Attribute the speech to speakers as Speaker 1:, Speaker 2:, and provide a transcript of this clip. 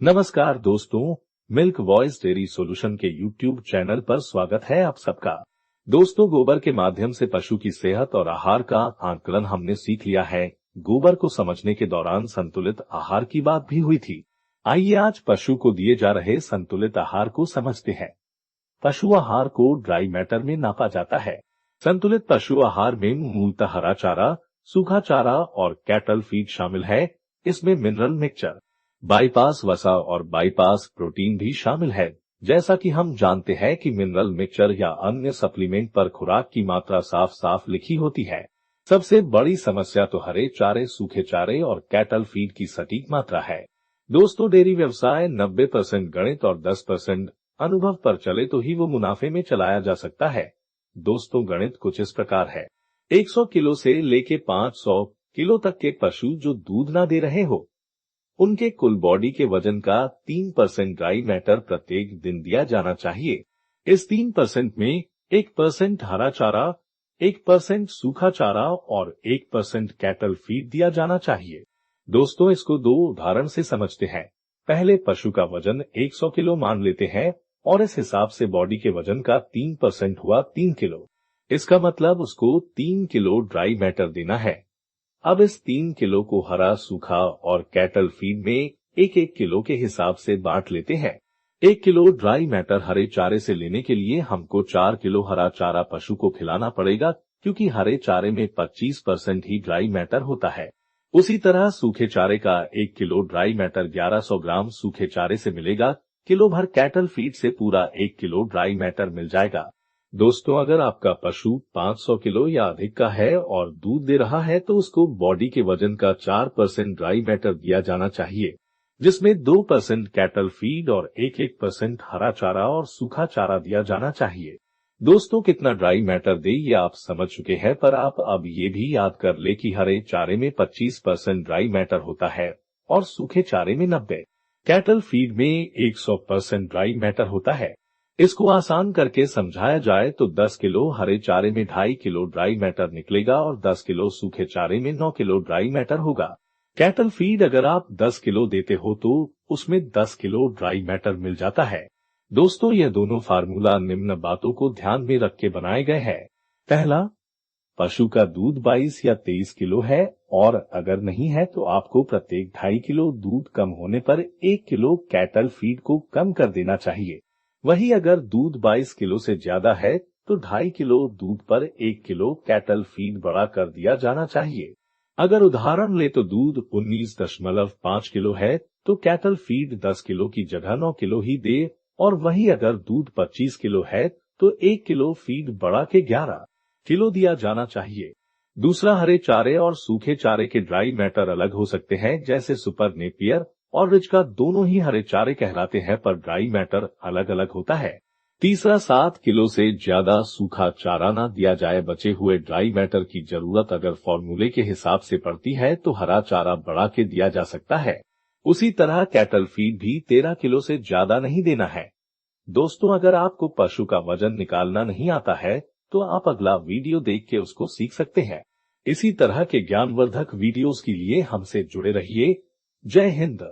Speaker 1: नमस्कार दोस्तों, milk voice dairy solution के यूट्यूब चैनल पर स्वागत है आप सबका। दोस्तों, गोबर के माध्यम से पशु की सेहत और आहार का आकलन हमने सीख लिया है। गोबर को समझने के दौरान संतुलित आहार की बात भी हुई थी। आइए आज पशु को दिए जा रहे संतुलित आहार को समझते हैं। पशु आहार को ड्राई मैटर में नापा जाता है। संतुलित पशु आहार में मूलतः हरा चारा, सूखा चारा और कैटल फीड शामिल है। इसमें मिनरल मिक्सचर, बाईपास वसा और बाईपास प्रोटीन भी शामिल है। जैसा कि हम जानते हैं कि मिनरल मिक्सचर या अन्य सप्लीमेंट पर खुराक की मात्रा साफ साफ लिखी होती है। सबसे बड़ी समस्या तो हरे चारे, सूखे चारे और कैटल फीड की सटीक मात्रा है। दोस्तों, डेयरी व्यवसाय 90% गणित और 10% अनुभव पर चले तो ही वो मुनाफे में चलाया जा सकता है। दोस्तों, गणित कुछ इस प्रकार है। 100 किलो से लेके 500 किलो तक के पशु जो दूध ना दे रहे हो, उनके कुल बॉडी के वजन का 3% ड्राई मैटर प्रत्येक दिन दिया जाना चाहिए। इस 3% में 1% हरा चारा, 1% सूखा चारा और 1% कैटल फीड दिया जाना चाहिए। दोस्तों, इसको दो उदाहरण से समझते हैं। पहले पशु का वजन 100 किलो मान लेते हैं और इस हिसाब से बॉडी के वजन का 3% हुआ 3 किलो। इसका मतलब उसको 3 किलो ड्राई मैटर देना है। अब इस 3 किलो को हरा, सूखा और कैटल फीड में 1-1 किलो के हिसाब से बांट लेते हैं। 1 किलो ड्राई मैटर हरे चारे से लेने के लिए हमको 4 किलो हरा चारा पशु को खिलाना पड़ेगा, क्योंकि हरे चारे में 25% ही ड्राई मैटर होता है। उसी तरह सूखे चारे का 1 किलो ड्राई मैटर 1100 ग्राम सूखे चारे से मिलेगा। किलो भर कैटल फीड से पूरा 1 किलो ड्राई मैटर मिल जाएगा। दोस्तों, अगर आपका पशु 500 किलो या अधिक का है और दूध दे रहा है तो उसको बॉडी के वजन का 4% ड्राई मैटर दिया जाना चाहिए, जिसमें 2% कैटल फीड और 1-1% हरा चारा और सूखा चारा दिया जाना चाहिए। दोस्तों, कितना ड्राई मैटर दे ये आप समझ चुके हैं, पर आप अब ये भी याद कर ले कि हरे चारे में 25% ड्राई मैटर होता है और सूखे चारे में 90%, कैटल फीड में 100% ड्राई मैटर होता है। इसको आसान करके समझाया जाए तो 10 किलो हरे चारे में 2.5 किलो ड्राई मैटर निकलेगा और 10 किलो सूखे चारे में 9 किलो ड्राई मैटर होगा। कैटल फीड अगर आप 10 किलो देते हो तो उसमें 10 किलो ड्राई मैटर मिल जाता है। दोस्तों, यह दोनों फार्मूला निम्न बातों को ध्यान में रख के बनाए गए हैं। पहला, पशु का दूध 22 या 23 किलो है और अगर नहीं है तो आपको प्रत्येक 2.5 किलो दूध कम होने पर 1 किलो कैटल फीड को कम कर देना चाहिए। वहीं अगर दूध 22 किलो से ज्यादा है तो 2.5 किलो दूध पर 1 किलो कैटल फीड बढ़ा कर दिया जाना चाहिए। अगर उदाहरण ले तो दूध 19.5 किलो है तो कैटल फीड 10 किलो की जगह 9 किलो ही दे, और वहीं अगर दूध 25 किलो है तो 1 किलो फीड बढ़ा के 11 किलो दिया जाना चाहिए। दूसरा, हरे चारे और सूखे चारे के ड्राई मैटर अलग हो सकते हैं, जैसे सुपर नेपियर और रिच का दोनों ही हरे चारे कहलाते हैं, पर ड्राई मैटर अलग अलग होता है। तीसरा, 7 किलो से ज्यादा सूखा चारा ना दिया जाए। बचे हुए ड्राई मैटर की जरूरत अगर फॉर्मूले के हिसाब से पड़ती है तो हरा चारा बढ़ा के दिया जा सकता है। उसी तरह कैटल फीड भी 13 किलो से ज्यादा नहीं देना है। दोस्तों, अगर आपको पशु का वजन निकालना नहीं आता है तो आप अगला वीडियो देख के उसको सीख सकते हैं। इसी तरह के ज्ञानवर्धक वीडियोस के लिए हमसे जुड़े रहिए। जय हिंद।